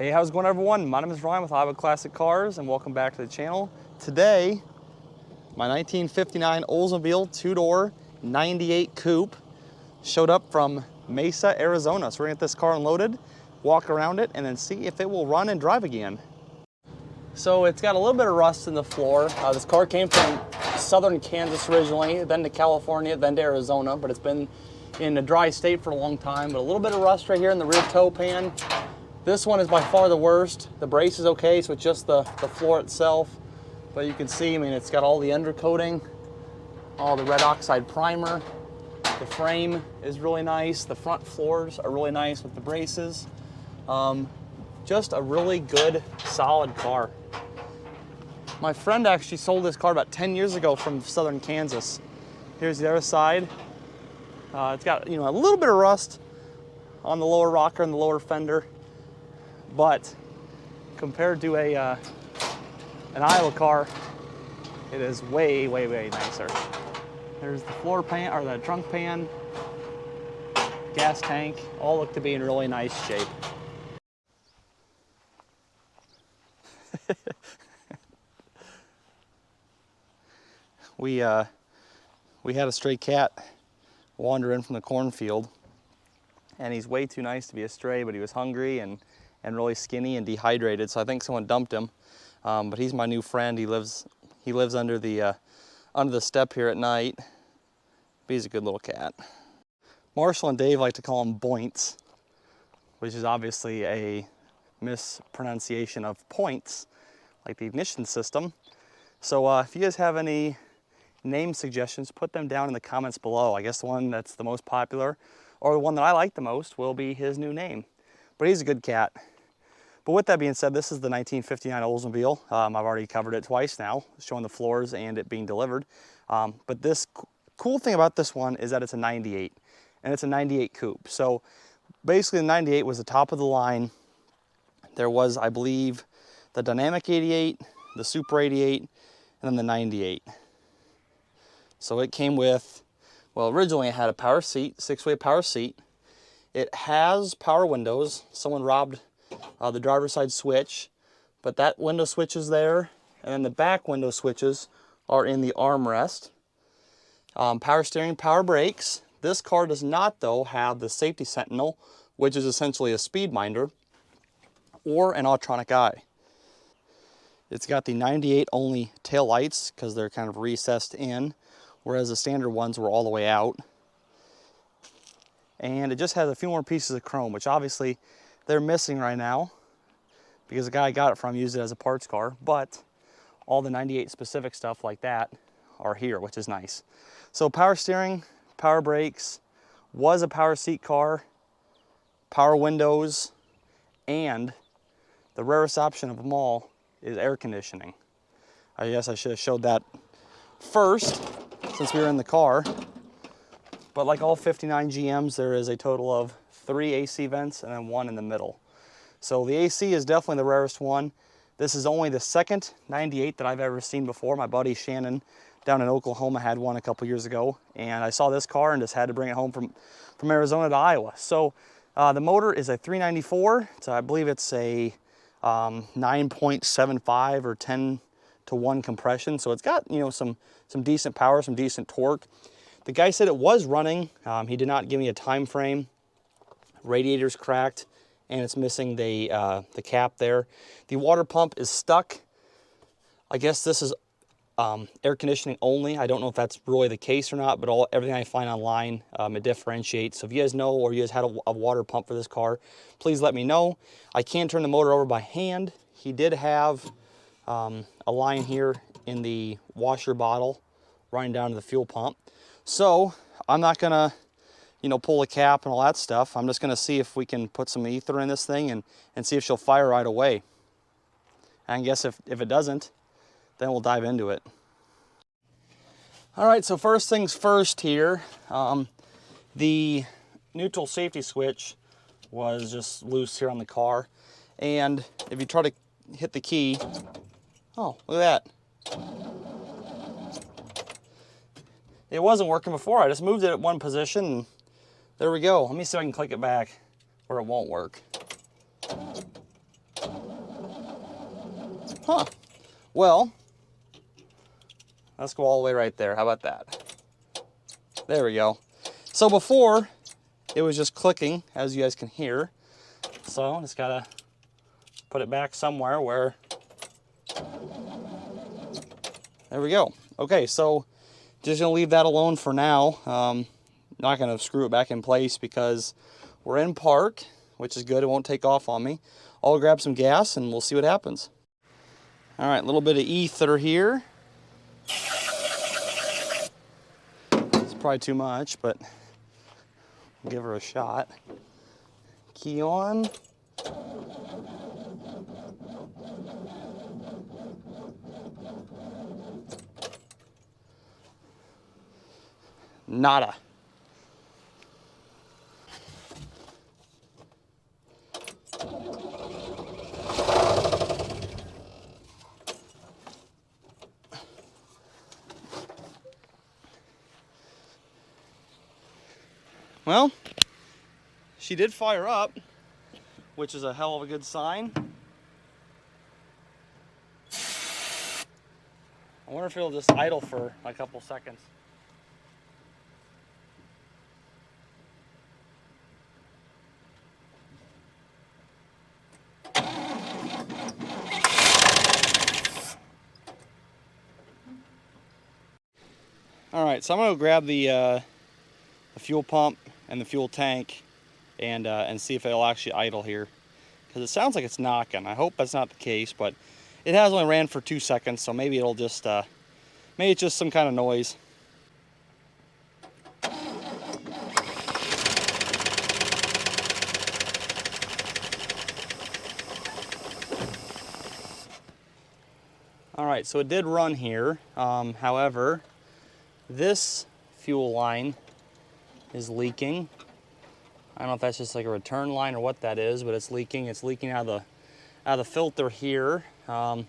Hey, how's it going, everyone? My name is Ryan with IowaClassicCars, and welcome back to the channel. Today, my 1959 Oldsmobile two-door 98 Coupe showed up from Mesa, Arizona. So we're gonna get this car unloaded, walk around it, and then see if it will run and drive again. So it's got a little bit of rust in the floor. This car came from southern Kansas originally, then to California, then to Arizona, but it's been in a dry state for a long time. But a little bit of rust right here in the rear toe pan. This one is by far the worst. The brace is okay, so it's just the floor itself. But you can see, I mean, it's got all the undercoating, all the red oxide primer. The frame is really nice. The front floors are really nice with the braces. Just a really good, solid car. My friend actually sold this car about 10 years ago from southern Kansas. Here's the other side. It's got, a little bit of rust on the lower rocker and the lower fender. But compared to an Iowa car, it is way, way, way nicer. There's the floor pan, or the trunk pan, gas tank, all look to be in really nice shape. We had a stray cat wander in from the cornfield, and he's way too nice to be a stray, but he was hungry and really skinny and dehydrated, so I think someone dumped him. But he's my new friend. He lives under the step here at night. But he's a good little cat. Marshall and Dave like to call him Boints, which is obviously a mispronunciation of points, like the ignition system. So if you guys have any name suggestions, put them down in the comments below. I guess the one that's the most popular, or the one that I like the most, will be his new name. But he's a good cat. But with that being said, this is the 1959 Oldsmobile. I've already covered it twice now, showing the floors and it being delivered. But this cool thing about this one is that it's a 98, and it's a 98 Coupe. So basically the 98 was the top of the line. There was, I believe, the Dynamic 88, the Super 88, and then the 98. So it came with, well, originally it had a power seat, 6-way power seat. It has power windows. Someone robbed the driver's side switch, but that window switch is there, and then the back window switches are in the armrest. Power steering, power brakes. This car does not, though, have the safety sentinel, which is essentially a speed minder, or an electronic eye. It's got the 98 only tail lights because they're kind of recessed in, whereas the standard ones were all the way out. And it just has a few more pieces of chrome, which obviously they're missing right now because the guy I got it from used it as a parts car, but all the 98 specific stuff like that are here, which is nice. So power steering, power brakes, was a power seat car, power windows, and the rarest option of them all is air conditioning. I guess I should have showed that first since we were in the car. But like all 59 GMs, there is a total of 3 AC vents and then 1 in the middle. So the AC is definitely the rarest one. This is only the second 98 that I've ever seen before. My buddy Shannon down in Oklahoma had one a couple years ago, and I saw this car and just had to bring it home from Arizona to Iowa. So the motor is a 394. So I believe it's a 9.75 or 10-to-1 compression. So it's got, some decent power, some decent torque. The guy said it was running. He did not give me a time frame. Radiator's cracked, and it's missing the cap there. The water pump is stuck. I guess this is air conditioning only. I don't know if that's really the case or not, but everything I find online, it differentiates. So if you guys know, or you guys had a water pump for this car, please let me know. I can turn the motor over by hand. He did have a line here in the washer bottle running down to the fuel pump. So I'm not gonna, pull a cap and all that stuff. I'm just gonna see if we can put some ether in this thing and see if she'll fire right away. And I guess if it doesn't, then we'll dive into it. All right, so first things first here, the neutral safety switch was just loose here on the car. And if you try to hit the key, oh, look at that. It wasn't working before. I just moved it at one position, and there we go. Let me see if I can click it back where it won't work. Huh. Well, let's go all the way right there. How about that? There we go. So before, it was just clicking, as you guys can hear. So I just gotta put it back somewhere where, there we go. Okay, so just gonna leave that alone for now. Not gonna screw it back in place because we're in park, which is good. It won't take off on me. I'll grab some gas and we'll see what happens. All right, a little bit of ether here. It's probably too much, but we'll give her a shot. Key on. Nada. Well, she did fire up, which is a hell of a good sign. I wonder if it'll just idle for a couple seconds. All right, so I'm gonna grab the fuel pump and the fuel tank and see if it'll actually idle here, because it sounds like it's knocking. I hope that's not the case, but it has only ran for 2 seconds, so maybe it'll just maybe it's just some kind of noise. All right, so it did run here. However, this fuel line is leaking. I don't know if that's just like a return line or what that is, but it's leaking. It's leaking out of the filter here. So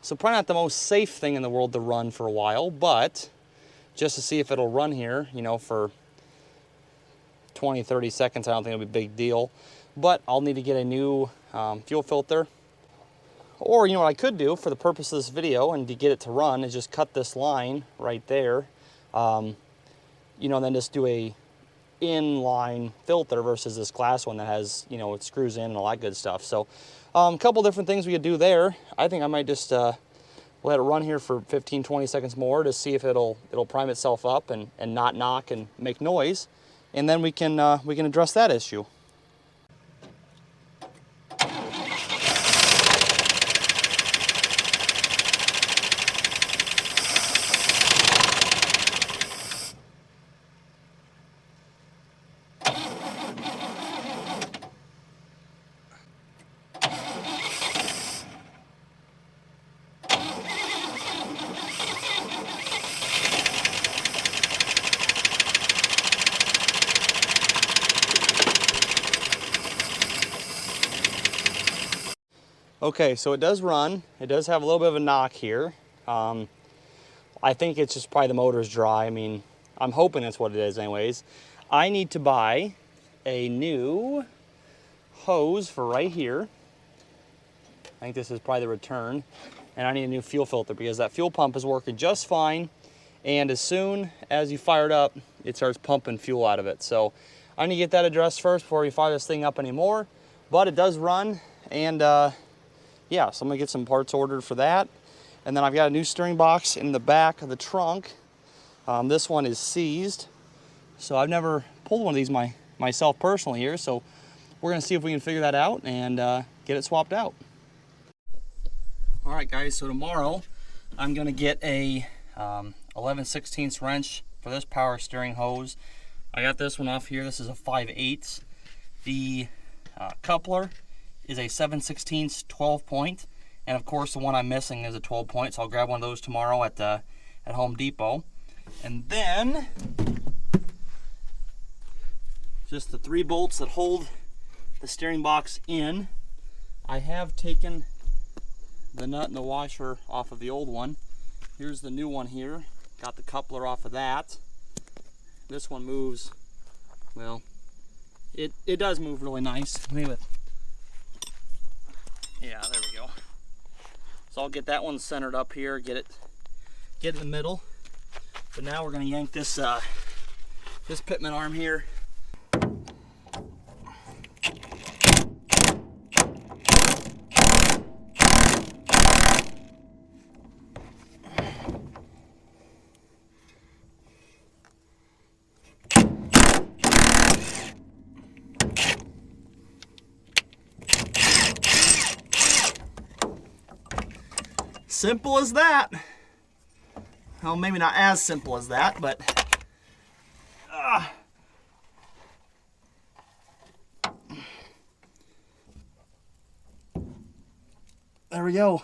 probably not the most safe thing in the world to run for a while, but just to see if it'll run here, you know, for 20, 30 seconds, I don't think it'll be a big deal. But I'll need to get a new fuel filter. Or, you know, what I could do for the purpose of this video and to get it to run is just cut this line right there. You know, and then just do a inline filter versus this glass one that has, you know, it screws in and all that good stuff. So a couple different things we could do there. I think I might just let it run here for 15, 20 seconds more to see if it'll prime itself up and not knock and make noise. And then we can address that issue. Okay, so it does run. It does have a little bit of a knock here. I think it's just probably the motor's dry. I mean, I'm hoping that's what it is anyways. I need to buy a new hose for right here. I think this is probably the return. And I need a new fuel filter because that fuel pump is working just fine. And as soon as you fire it up, it starts pumping fuel out of it. So I need to get that addressed first before we fire this thing up anymore. But it does run, and yeah, so I'm gonna get some parts ordered for that. And then I've got a new steering box in the back of the trunk. This one is seized. So I've never pulled one of these myself personally here. So we're gonna see if we can figure that out and get it swapped out. All right guys, so tomorrow I'm gonna get a 11/16 wrench for this power steering hose. I got this one off here. This is a 5/8. The coupler is a 7/16 12 point, and of course the one I'm missing is a 12 point, so I'll grab one of those tomorrow at Home Depot. And then just the 3 bolts that hold the steering box in. I have taken the nut and the washer off of the old one. Here's the new one here. Got the coupler off of that. This one moves, well, it does move really nice. Yeah, there we go. So I'll get that one centered up here, get it in the middle. But now we're gonna yank this this pitman arm here. Simple as that. Well, maybe not as simple as that, but there we go.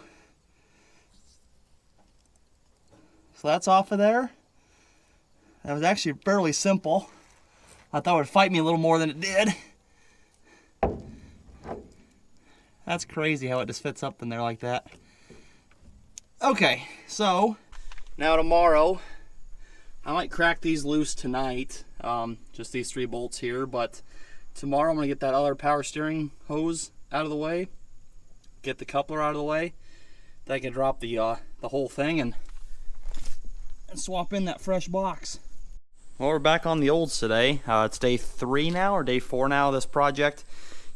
So that's off of there. That was actually fairly simple. I thought it would fight me a little more than it did. That's crazy how it just fits up in there like that. Okay, so now tomorrow, I might crack these loose tonight, just these 3 bolts here, but tomorrow I'm going to get that other power steering hose out of the way, get the coupler out of the way, then I can drop the whole thing and swap in that fresh box. Well, we're back on the olds today. It's day 3 now, or day 4 now of this project.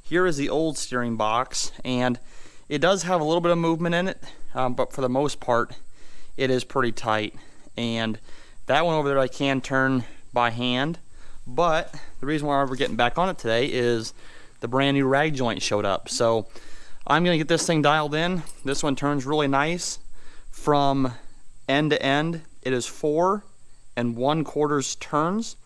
Here is the old steering box, and it does have a little bit of movement in it, but for the most part, it is pretty tight. And that one over there I can turn by hand, but the reason why we're getting back on it today is the brand new rag joint showed up. So I'm gonna get this thing dialed in. This one turns really nice. From end to end, it is 4 1/4 turns.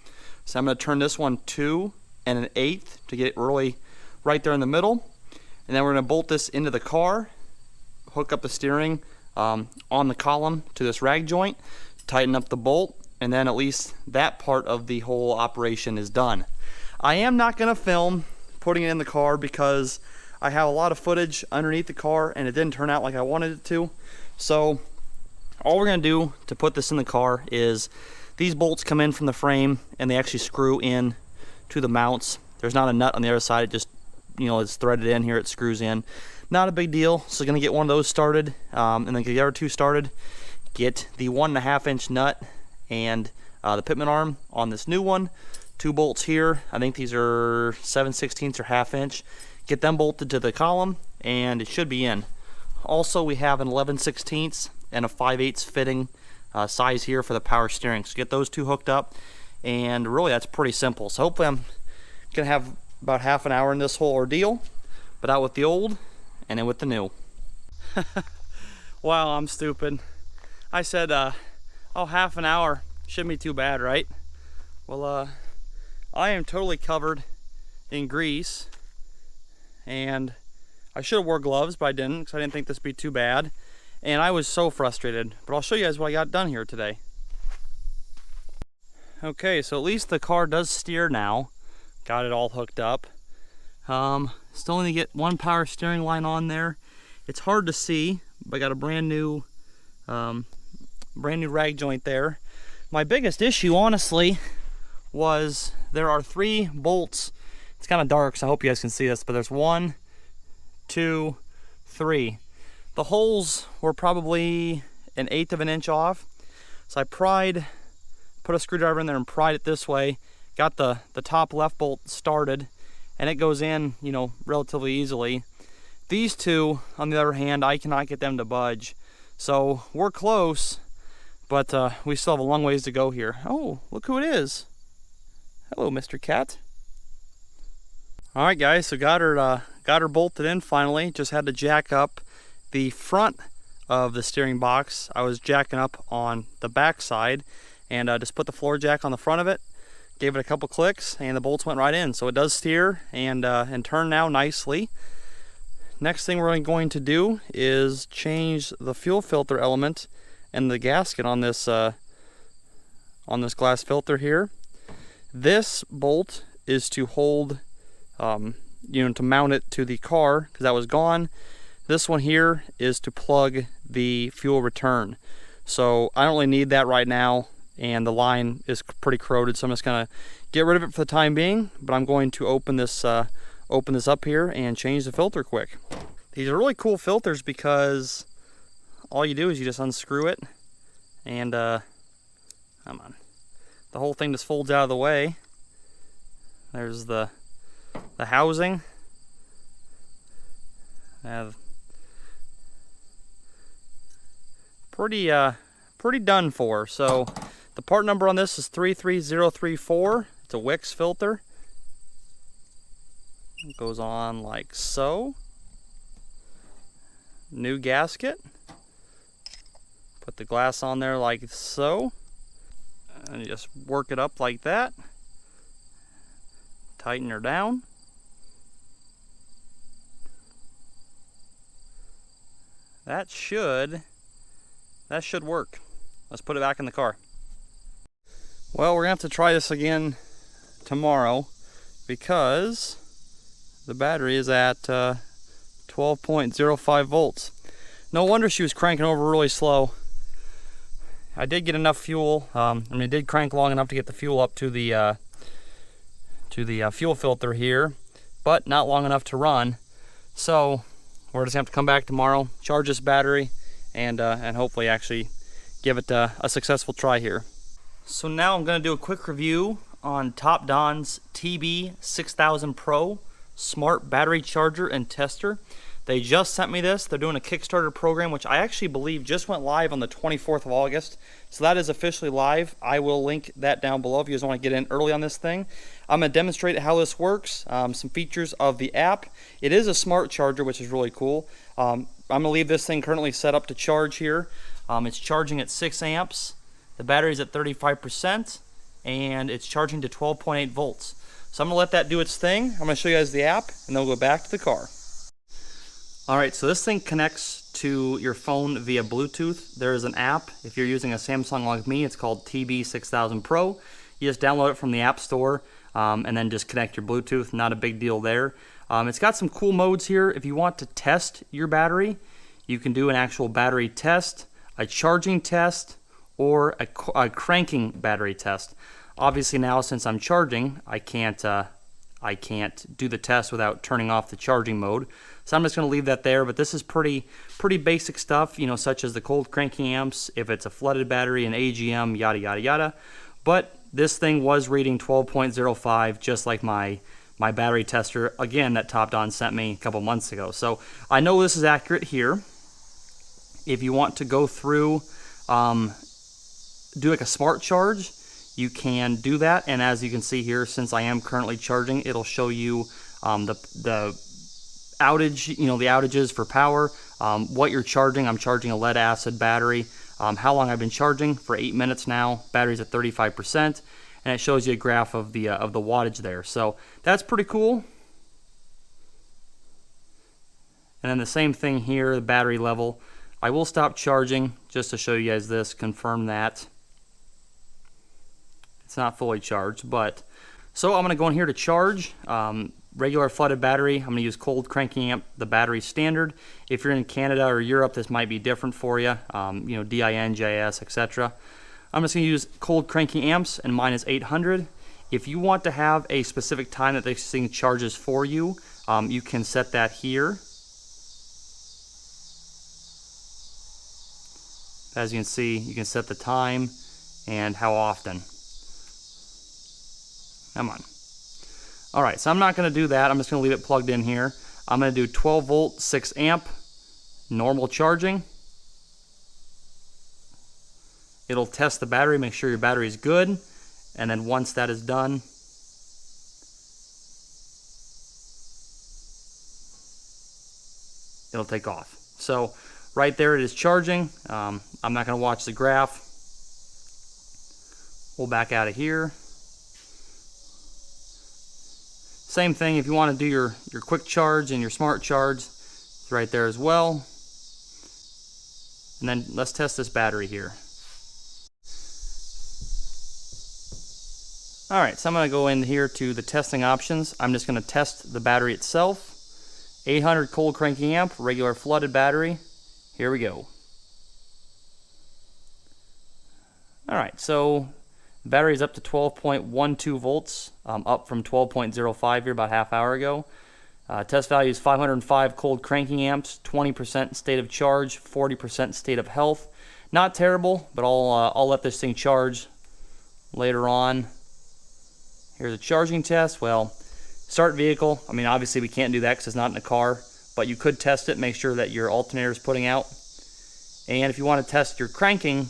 So I'm gonna turn this one 2 1/8 to get it really right there in the middle. And then we're going to bolt this into the car, hook up the steering on the column to this rag joint, tighten up the bolt, and then at least that part of the whole operation is done. I am not going to film putting it in the car because I have a lot of footage underneath the car and it didn't turn out like I wanted it to. So all we're going to do to put this in the car is these bolts come in from the frame and they actually screw in to the mounts. There's not a nut on the other side, it just, you know, it's threaded in here, it screws in. Not a big deal. So gonna get one of those started, and then get the other 2 started. Get the 1.5 inch nut and the pitman arm on this new one. 2 bolts here. I think these are 7/16 or 1/2 inch. Get them bolted to the column, and it should be in. Also, we have an 11/16 and a 5/8 fitting size here for the power steering. So get those 2 hooked up, and really that's pretty simple. So hopefully I'm gonna have about half an hour in this whole ordeal, but out with the old and in with the new. Wow, I'm stupid. I said, oh, half an hour shouldn't be too bad, right? Well, I am totally covered in grease, and I should have wore gloves, but I didn't because I didn't think this would be too bad, and I was so frustrated. But I'll show you guys what I got done here today. Okay, so at least the car does steer now. Got it all hooked up. Still need to get 1 power steering line on there. It's hard to see, but I got a brand new rag joint there. My biggest issue, honestly, was there are 3 bolts. It's kind of dark, so I hope you guys can see this, but there's 1, 2, 3. The holes were probably 1/8 of an inch off. So I put a screwdriver in there and pried it this way. Got the top left bolt started, and it goes in, you know, relatively easily. These 2, on the other hand, I cannot get them to budge. So we're close, but we still have a long ways to go here. Oh, look who it is. Hello, Mr. Cat. All right, guys, so got her bolted in finally. Just had to jack up the front of the steering box. I was jacking up on the back side, and just put the floor jack on the front of it. Gave it a couple clicks and the bolts went right in. So it does steer and turn now nicely. Next thing we're going to do is change the fuel filter element and the gasket on this glass filter here. This bolt is to hold, to mount it to the car because that was gone. This one here is to plug the fuel return. So I don't really need that right now, and the line is pretty corroded, so I'm just gonna get rid of it for the time being. But I'm going to open this up here and change the filter quick. These are really cool filters because all you do is you just unscrew it, and come on, the whole thing just folds out of the way. There's the housing. Pretty done for. So the part number on this is 33034. It's a Wix filter. It goes on like so. New gasket. Put the glass on there like so. And you just work it up like that. Tighten her down. That should work. Let's put it back in the car. Well, we're gonna have to try this again tomorrow because the battery is at 12.05 volts. No wonder she was cranking over really slow. I did get enough fuel. It did crank long enough to get the fuel up to the fuel filter here, but not long enough to run. So we're just gonna have to come back tomorrow, charge this battery, and hopefully actually give it a successful try here. So now I'm going to do a quick review on TopDon's TB6000 Pro Smart Battery Charger and Tester. They just sent me this. They're doing a Kickstarter program, which I actually believe just went live on the 24th of August. So that is officially live. I will link that down below if you guys want to get in early on this thing. I'm going to demonstrate how this works, some features of the app. It is a smart charger, which is really cool. I'm going to leave this thing currently set up to charge here. It's charging at 6 amps. The battery's at 35%, and it's charging to 12.8 volts. So I'm going to let that do its thing. I'm going to show you guys the app, and then we'll go back to the car. Alright, so this thing connects to your phone via Bluetooth. There is an app. If you're using a Samsung like me, it's called TB6000 Pro. You just download it from the App Store, and then just connect your Bluetooth. Not a big deal there. It's got some cool modes here. If you want to test your battery, you can do an actual battery test, a charging test, or a cranking battery test. Obviously now, since I'm charging, I can't do the test without turning off the charging mode. So I'm just going to leave that there, but this is pretty basic stuff, you know, such as the cold cranking amps, if it's a flooded battery, an AGM, yada yada yada. But this thing was reading 12.05, just like my battery tester, again, that TopDon sent me a couple months ago. So I know this is accurate here. If you want to go through, do like a smart charge, you can do that. And as you can see here, since I am currently charging, it'll show you the outage, you know, the outages for power, what you're charging. I'm charging a lead acid battery. How long I've been charging for 8 minutes now. Battery's at 35%, and it shows you a graph of the wattage there. So that's pretty cool. And then the same thing here, the battery level. I will stop charging just to show you guys this, confirm that it's not fully charged. But so I'm going to go in here to charge. Regular flooded battery, I'm going to use cold cranking amp, the battery standard. If you're in Canada or Europe, this might be different for you. You know, DIN, JS, etc. I'm just going to use cold cranking amps, and mine is 800. If you want to have a specific time that this thing charges for you, you can set that here. As you can see, you can set the time and how often. Come on. Alright, so I'm not going to do that. I'm just going to leave it plugged in here. I'm going to do 12 volt, 6 amp, normal charging. It'll test the battery, make sure your battery is good. And then once that is done, it'll take off. So right there it is charging. I'm not going to watch the graph. We'll back out of here. Same thing, if you want to do your quick charge and your smart charge, it's right there as well. And then let's test this battery here. Alright, so I'm going to go in here to the testing options. I'm just going to test the battery itself. 800 cold cranking amp, regular flooded battery. Here we go. Alright, so the battery is up to 12.12 volts, up from 12.05 here about half hour ago. Test value is 505 cold cranking amps, 20% state of charge, 40% state of health. Not terrible, but I'll let this thing charge later on. Here's a charging test. Well, start vehicle. I mean, obviously we can't do that because it's not in a car, but you could test it, make sure that your alternator is putting out. And if you want to test your cranking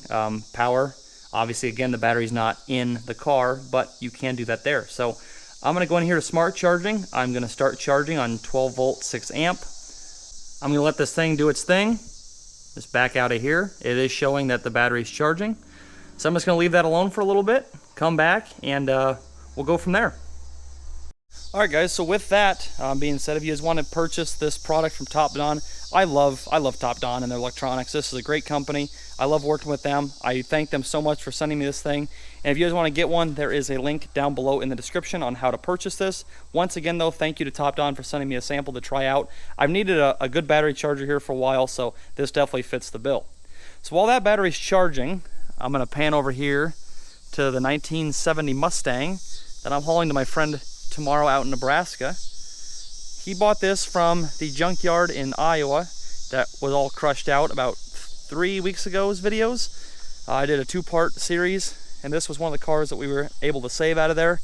power, obviously again the battery's not in the car, but you can do that there. So I'm going to go in here to smart charging. I'm going to start charging on 12 volt 6 amp. I'm going to let this thing do its thing. Just back out of here. It is showing that the battery's charging. So I'm just going to leave that alone for a little bit, come back, and we'll go from there. Alright guys, so with that being said, if you guys want to purchase this product from TopDon, I love TopDon and their electronics. This is a great company. I love working with them. I thank them so much for sending me this thing. And if you guys want to get one, there is a link down below in the description on how to purchase this. Once again though, thank you to TopDon for sending me a sample to try out. I've needed a good battery charger here for a while, so this definitely fits the bill. So while that battery's charging, I'm going to pan over here to the 1970 Mustang that I'm hauling to my friend tomorrow out in Nebraska. He bought this from the Junkyard in Iowa that was all crushed out about 3 weeks ago's videos. I did a 2-part series, and this was one of the cars that we were able to save out of there.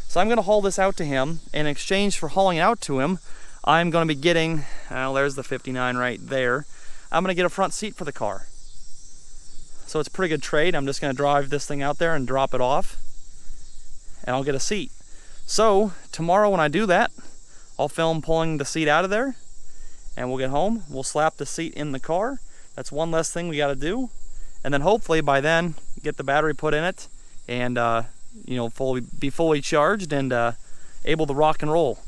So I'm going to haul this out to him. In exchange for hauling it out to him, I'm going to be getting, there's the 59 right there. I'm going to get a front seat for the car. So it's a pretty good trade. I'm just going to drive this thing out there and drop it off, and I'll get a seat. So tomorrow when I do that, I'll film pulling the seat out of there, and we'll get home. We'll slap the seat in the car. That's one less thing we got to do, and then hopefully by then get the battery put in it, and you know, be fully charged and able to rock and roll.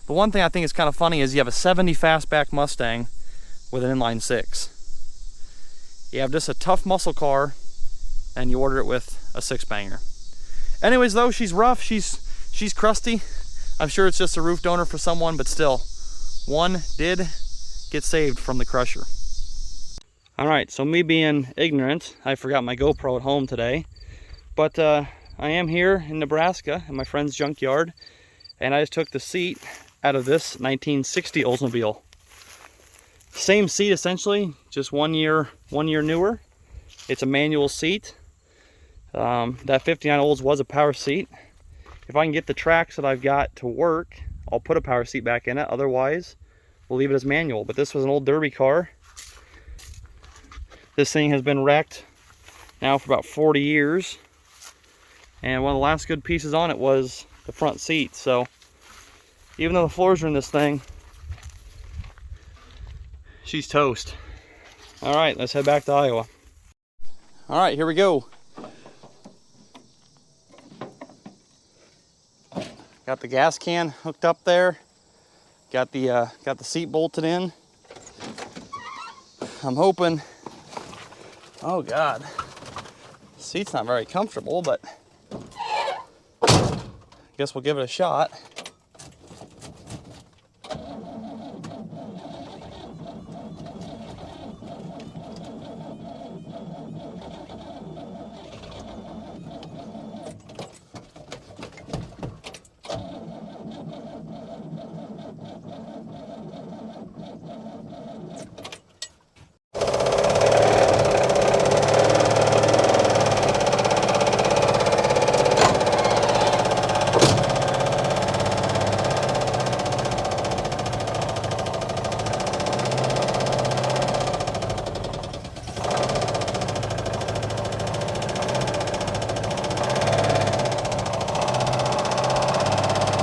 The one thing I think is kind of funny is you have a 70 fastback Mustang with an inline 6. You have just a tough muscle car, and you order it with a 6-banger. Anyways though, she's rough. She's crusty. I'm sure it's just a roof donor for someone, but still, one did get saved from the crusher. All right, so me being ignorant, I forgot my GoPro at home today, but I am here in Nebraska in my friend's junkyard, and I just took the seat out of this 1960 Oldsmobile. Same seat essentially, just 1 year newer. It's a manual seat. That 59 Olds was a power seat. If I can get the tracks that I've got to work, I'll put a power seat back in it. Otherwise, we'll leave it as manual. But this was an old derby car. This thing has been wrecked now for about 40 years. And one of the last good pieces on it was the front seat. So even though the floors are in this thing, she's toast. All right, let's head back to Iowa. All right, here we go. Got the gas can hooked up there. Got the seat bolted in. I'm hoping. Oh God, the seat's not very comfortable, but I guess we'll give it a shot.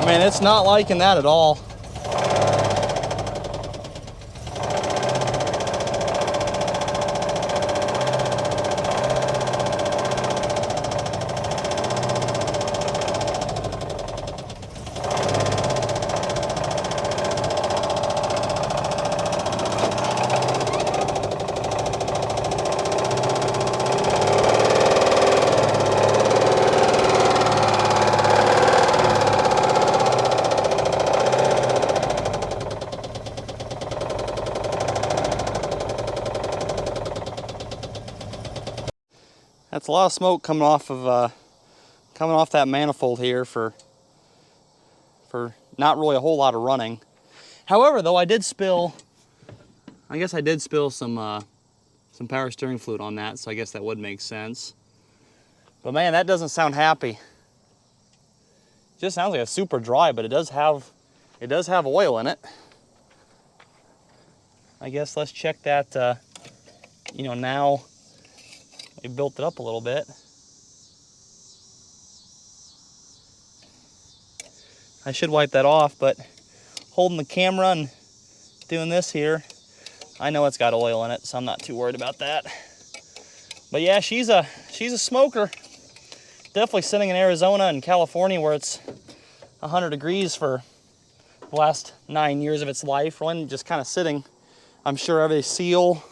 Man, it's not liking that at all. That's a lot of smoke coming off that manifold here for not really a whole lot of running. However, though, I guess I did spill some power steering fluid on that, so I guess that would make sense. But man, that doesn't sound happy. It just sounds like it's super dry, but it does have oil in it. I guess let's check that, you know, now we built it up a little bit. I should wipe that off, but holding the camera and doing this here, I know it's got oil in it, so I'm not too worried about that. But yeah, she's a smoker. Definitely sitting in Arizona and California where it's 100 degrees for the last 9 years of its life. When just kind of sitting, I'm sure every seal,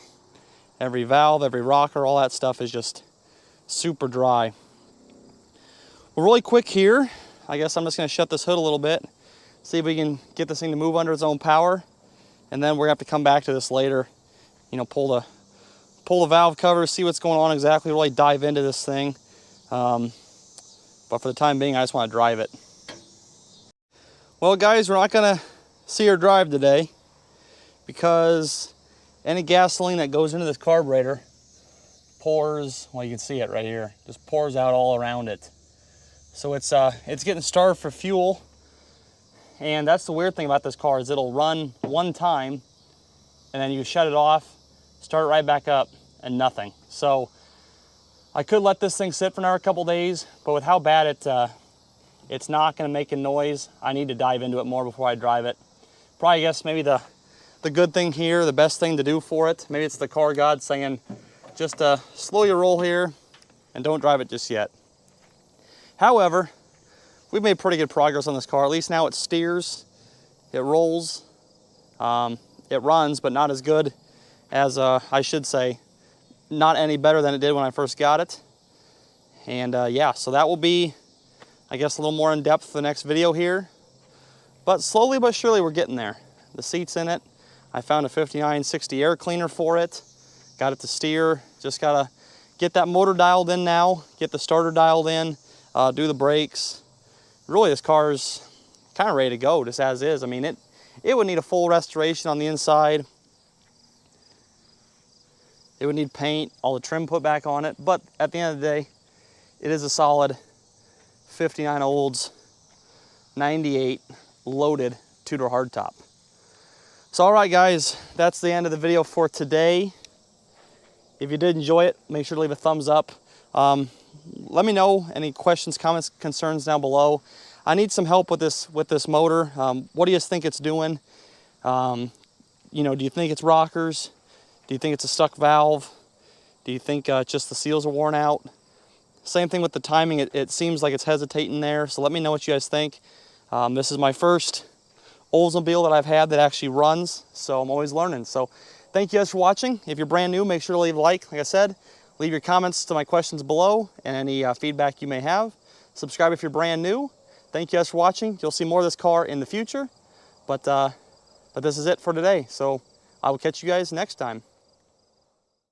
every valve, every rocker, all that stuff is just super dry. Well, really quick here, I guess I'm just going to shut this hood a little bit, see if we can get this thing to move under its own power, and then we're going to have to come back to this later, you know, pull the valve cover, see what's going on exactly, really dive into this thing. But for the time being, I just want to drive it. Well, guys, we're not going to see her drive today because any gasoline that goes into this carburetor pours, well, you can see it right here, just pours out all around it. So it's getting starved for fuel, and that's the weird thing about this car is it'll run one time, and then you shut it off, start it right back up, and nothing. So I could let this thing sit for another couple days, but with how bad it's not going to make a noise, I need to dive into it more before I drive it. Probably, I guess, maybe the good thing here, the best thing to do for it, maybe it's the car god saying, just slow your roll here and don't drive it just yet. However, we've made pretty good progress on this car. At least now it steers, it rolls, it runs, but not as good as, I should say, not any better than it did when I first got it. And yeah, so that will be, I guess, a little more in depth for the next video here. But slowly but surely we're getting there. The seat's in it. I found a 5960 air cleaner for it. Got it to steer. Just gotta get that motor dialed in now, get the starter dialed in, do the brakes. Really, this car's kind of ready to go, just as is. I mean, it would need a full restoration on the inside. It would need paint, all the trim put back on it, but at the end of the day, it is a solid 59 Olds 98 loaded two-door hardtop. So all right, guys, that's the end of the video for today. If you did enjoy it, make sure to leave a thumbs up. Let me know any questions, comments, concerns down below. I need some help with this motor. What do you think it's doing? You know, do you think it's rockers? Do you think it's a stuck valve? Do you think just the seals are worn out? Same thing with the timing. It seems like it's hesitating there. So let me know what you guys think. This is my first Oldsmobile that I've had that actually runs, so I'm always learning. So thank you guys for watching. If you're brand new, make sure to leave a like. Like I said, leave your comments to my questions below and any feedback you may have. Subscribe if you're brand new. Thank you guys for watching. You'll see more of this car in the future, but this is it for today. So I will catch you guys next time.